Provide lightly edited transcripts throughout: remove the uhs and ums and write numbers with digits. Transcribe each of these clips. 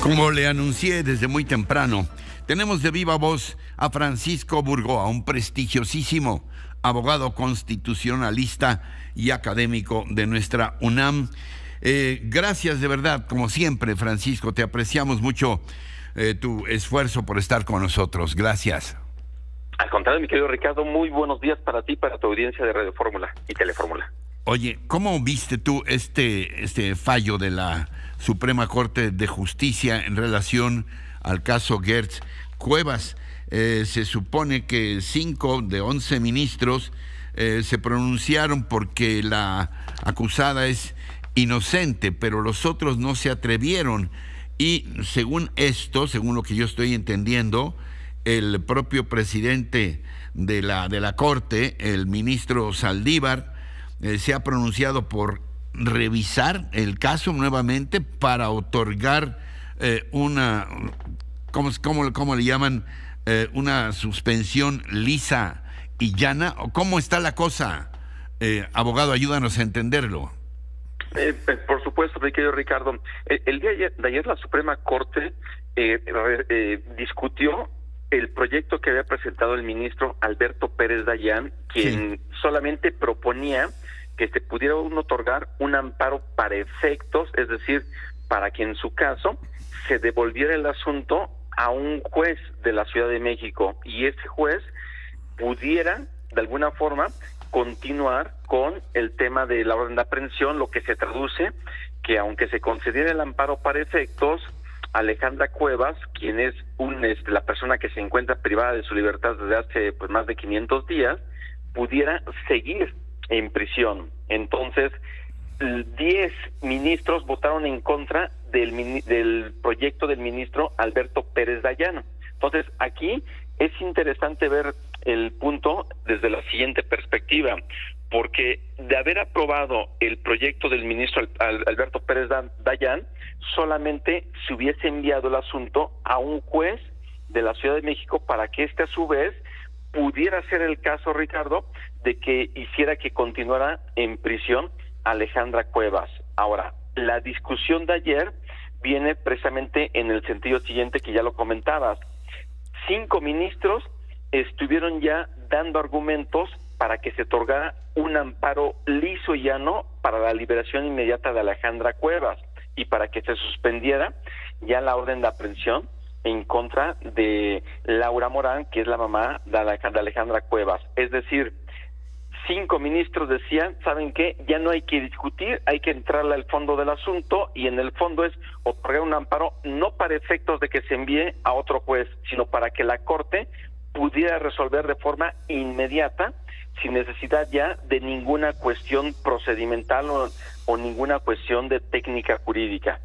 Como le anuncié desde muy temprano, tenemos de viva voz a Francisco Burgoa, un prestigiosísimo abogado constitucionalista y académico de nuestra UNAM. Gracias de verdad, como siempre, Francisco, te apreciamos mucho tu esfuerzo por estar con nosotros. Gracias. Al contrario, mi querido Ricardo, muy buenos días para ti, para tu audiencia de Radio Fórmula y Telefórmula. Oye, ¿cómo viste tú este fallo de la Suprema Corte de Justicia en relación al caso Gertz Cuevas? Se supone que 5 de 11 ministros se pronunciaron porque la acusada es inocente, pero los otros no se atrevieron. Y según esto, según lo que yo estoy entendiendo, el propio presidente de la Corte, el ministro Saldívar, se ha pronunciado por revisar el caso nuevamente para otorgar una, ¿cómo le llaman? Una suspensión lisa y llana. ¿Cómo está la cosa? Abogado, ayúdanos a entenderlo. Por supuesto, mi querido Ricardo. El día de ayer la Suprema Corte discutió el proyecto que había presentado el ministro Alberto Pérez Dayán, quien solamente proponía que se pudiera otorgar un amparo para efectos, es decir, para que en su caso se devolviera el asunto a un juez de la Ciudad de México y ese juez pudiera, de alguna forma, continuar con el tema de la orden de aprehensión, lo que se traduce que aunque se concediera el amparo para efectos, Alejandra Cuevas, quien es la persona que se encuentra privada de su libertad desde hace más de 500 días, pudiera seguir en prisión. Entonces, 10 ministros votaron en contra del proyecto del ministro Alberto Pérez Dayán. Entonces, aquí es interesante ver el punto desde la siguiente perspectiva, porque de haber aprobado el proyecto del ministro Alberto Pérez Dayán, solamente se hubiese enviado el asunto a un juez de la Ciudad de México para que a su vez pudiera ser el caso, Ricardo, de que hiciera que continuara en prisión Alejandra Cuevas. Ahora, la discusión de ayer viene precisamente en el sentido siguiente que ya lo comentabas. 5 ministros estuvieron ya dando argumentos para que se otorgara un amparo liso y llano para la liberación inmediata de Alejandra Cuevas y para que se suspendiera ya la orden de aprehensión en contra de Laura Morán, que es la mamá de Alejandra Cuevas. Es decir, 5 ministros decían, ¿saben qué? Ya no hay que discutir, hay que entrarle al fondo del asunto, y en el fondo es otorgar un amparo no para efectos de que se envíe a otro juez, sino para que la Corte pudiera resolver de forma inmediata, sin necesidad ya de ninguna cuestión procedimental o ninguna cuestión de técnica jurídica.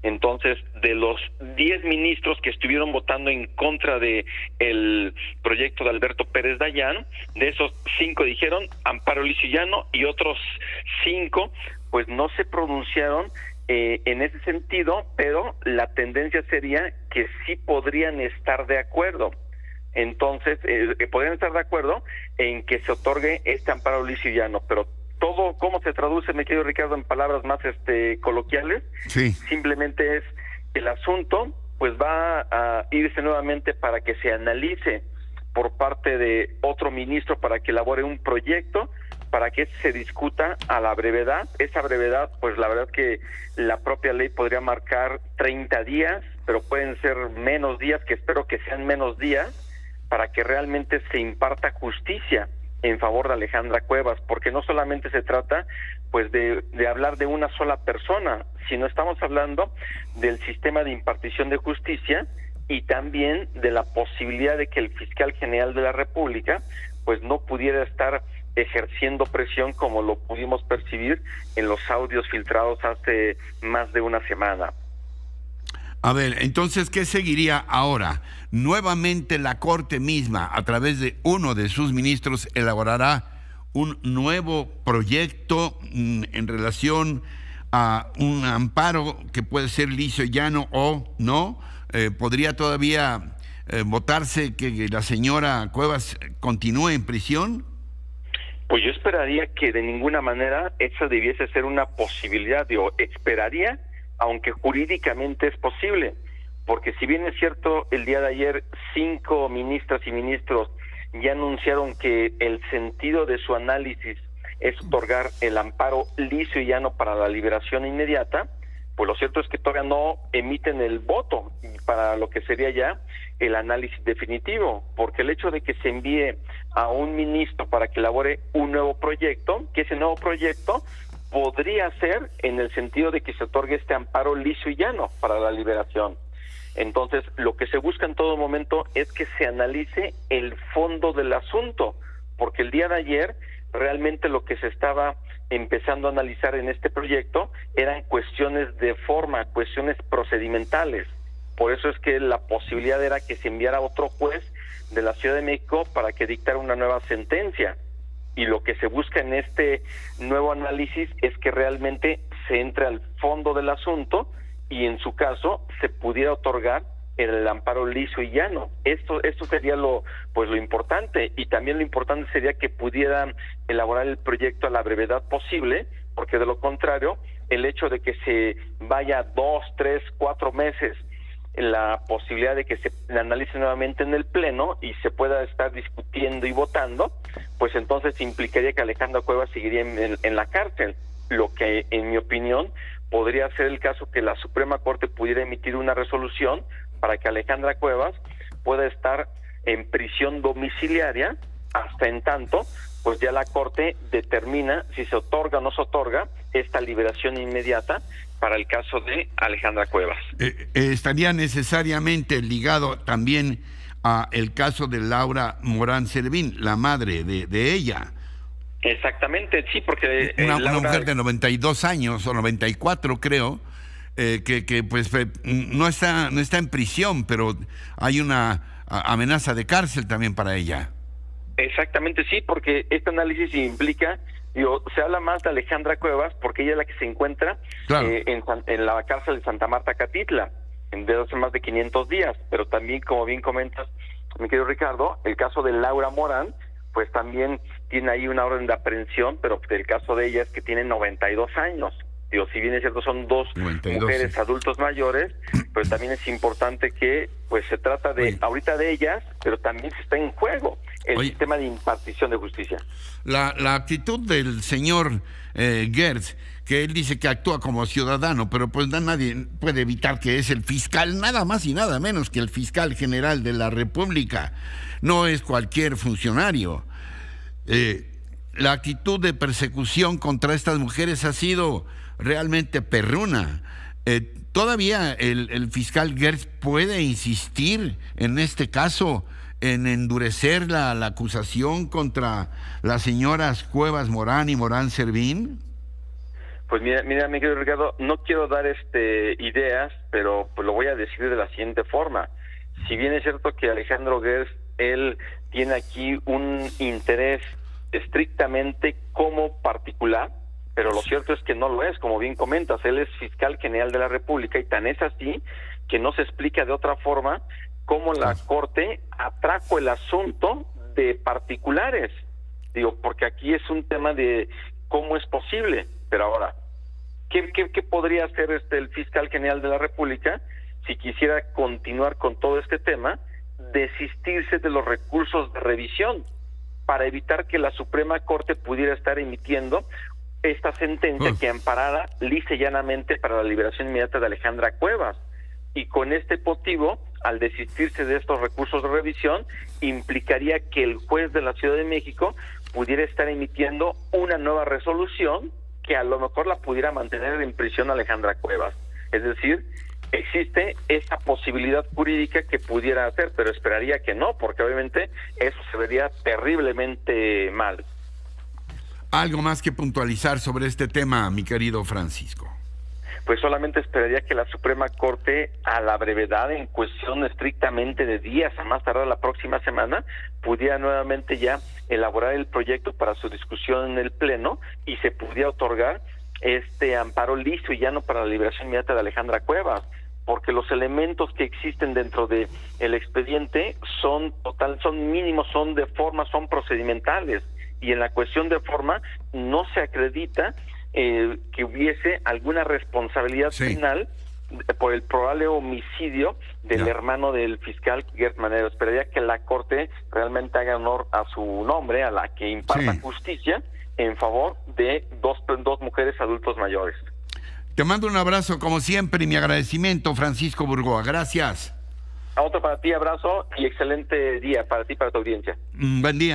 Entonces, de los 10 ministros que estuvieron votando en contra de el proyecto de Alberto Pérez Dayán, de esos 5 dijeron amparo liso y llano, y otros 5 pues no se pronunciaron en ese sentido, pero la tendencia sería que sí podrían estar de acuerdo. Entonces, podrían estar de acuerdo en que se otorgue este amparo liso y llano, pero todo, ¿cómo se traduce, mi querido Ricardo, en palabras más coloquiales? Sí. Simplemente es el asunto, pues va a irse nuevamente para que se analice por parte de otro ministro para que elabore un proyecto, para que se discuta a la brevedad. Esa brevedad, pues la verdad que la propia ley podría marcar 30 días, pero pueden ser menos días, que espero que sean menos días, para que realmente se imparta justicia en favor de Alejandra Cuevas, porque no solamente se trata pues de hablar de una sola persona, sino estamos hablando del sistema de impartición de justicia y también de la posibilidad de que el fiscal general de la República pues no pudiera estar ejerciendo presión como lo pudimos percibir en los audios filtrados hace más de una semana. A ver, entonces, ¿qué seguiría ahora? Nuevamente la Corte misma, a través de uno de sus ministros, elaborará un nuevo proyecto en relación a un amparo que puede ser liso y llano o no. ¿Podría todavía votarse que la señora Cuevas continúe en prisión? Pues yo esperaría que de ninguna manera esa debiese ser una posibilidad. Esperaría, aunque jurídicamente es posible. porque si bien es cierto, el día de ayer 5 ministras y ministros ya anunciaron que el sentido de su análisis es otorgar el amparo liso y llano para la liberación inmediata, pues lo cierto es que todavía no emiten el voto para lo que sería ya el análisis definitivo, porque el hecho de que se envíe a un ministro para que elabore un nuevo proyecto, que ese nuevo proyecto podría ser en el sentido de que se otorgue este amparo liso y llano para la liberación. Entonces, lo que se busca en todo momento es que se analice el fondo del asunto, porque el día de ayer realmente lo que se estaba empezando a analizar en este proyecto eran cuestiones de forma, cuestiones procedimentales. Por eso es que la posibilidad era que se enviara a otro juez de la Ciudad de México para que dictara una nueva sentencia. Y lo que se busca en este nuevo análisis es que realmente se entre al fondo del asunto y en su caso se pudiera otorgar el amparo liso y llano. Esto sería lo importante, y también lo importante sería que pudieran elaborar el proyecto a la brevedad posible, porque de lo contrario, el hecho de que se vaya 2, 3, 4 meses la posibilidad de que se analice nuevamente en el Pleno y se pueda estar discutiendo y votando, pues entonces implicaría que Alejandra Cuevas seguiría en la cárcel, lo que en mi opinión podría ser el caso que la Suprema Corte pudiera emitir una resolución para que Alejandra Cuevas pueda estar en prisión domiciliaria hasta en tanto, pues ya la Corte determina si se otorga o no se otorga esta liberación inmediata para el caso de Alejandra Cuevas. Estaría necesariamente ligado también a el caso de Laura Morán Servín, la madre de ella. Exactamente, sí, porque una mujer de 92 años o 94 creo, que pues no está en prisión, pero hay una amenaza de cárcel también para ella. Exactamente, sí, porque este análisis implica, se habla más de Alejandra Cuevas porque ella es la que se encuentra claro. En la cárcel de Santa Marta Catitla desde hace más de 500 días, pero también, como bien comentas, mi querido Ricardo, el caso de Laura Morán, pues también tiene ahí una orden de aprehensión, pero el caso de ella es que tiene 92 años. Digo, si bien es cierto, son 2 mujeres adultos mayores, pero también es importante que pues se trata de ahorita de ellas, pero también se está en juego el sistema de impartición de justicia. La actitud del señor Gertz, que él dice que actúa como ciudadano, pero pues nadie puede evitar que es el fiscal, nada más y nada menos que el fiscal general de la República, no es cualquier funcionario. La actitud de persecución contra estas mujeres ha sido realmente perruna. ¿Todavía el fiscal Gertz puede insistir en este caso en endurecer la acusación contra las señoras Cuevas Morán y Morán Servín? Pues mira, mi querido Ricardo, no quiero dar ideas, pero pues lo voy a decir de la siguiente forma. Si bien es cierto que Alejandro Gertz, él tiene aquí un interés estrictamente como particular, pero lo cierto es que no lo es, como bien comentas, él es fiscal general de la República y tan es así que no se explica de otra forma cómo la Corte atrajo el asunto de particulares. Digo, porque aquí es un tema de cómo es posible, pero ahora, ¿qué podría hacer el fiscal general de la República si quisiera continuar con todo este tema? Desistirse de los recursos de revisión para evitar que la Suprema Corte pudiera estar emitiendo esta sentencia que amparara lisa y llanamente para la liberación inmediata de Alejandra Cuevas. Y con este motivo, al desistirse de estos recursos de revisión, implicaría que el juez de la Ciudad de México pudiera estar emitiendo una nueva resolución que a lo mejor la pudiera mantener en prisión a Alejandra Cuevas. Es decir, existe esa posibilidad jurídica que pudiera hacer, pero esperaría que no, porque obviamente eso se vería terriblemente mal. ¿Algo más que puntualizar sobre este tema, mi querido Francisco? Pues solamente esperaría que la Suprema Corte, a la brevedad, en cuestión estrictamente de días, a más tardar la próxima semana, pudiera nuevamente ya elaborar el proyecto para su discusión en el Pleno y se pudiera otorgar este amparo liso y llano para la liberación inmediata de Alejandra Cuevas, porque los elementos que existen dentro de el expediente son mínimos, son de forma, son procedimentales, y en la cuestión de forma no se acredita que hubiese alguna responsabilidad penal por el probable homicidio del hermano del fiscal Gert Manero. Esperaría que la Corte realmente haga honor a su nombre, a la que imparta justicia en favor de dos mujeres adultos mayores. Te mando un abrazo como siempre y mi agradecimiento, Francisco Burgoa. Gracias. A otro para ti, abrazo y excelente día para ti y para tu audiencia. Buen día.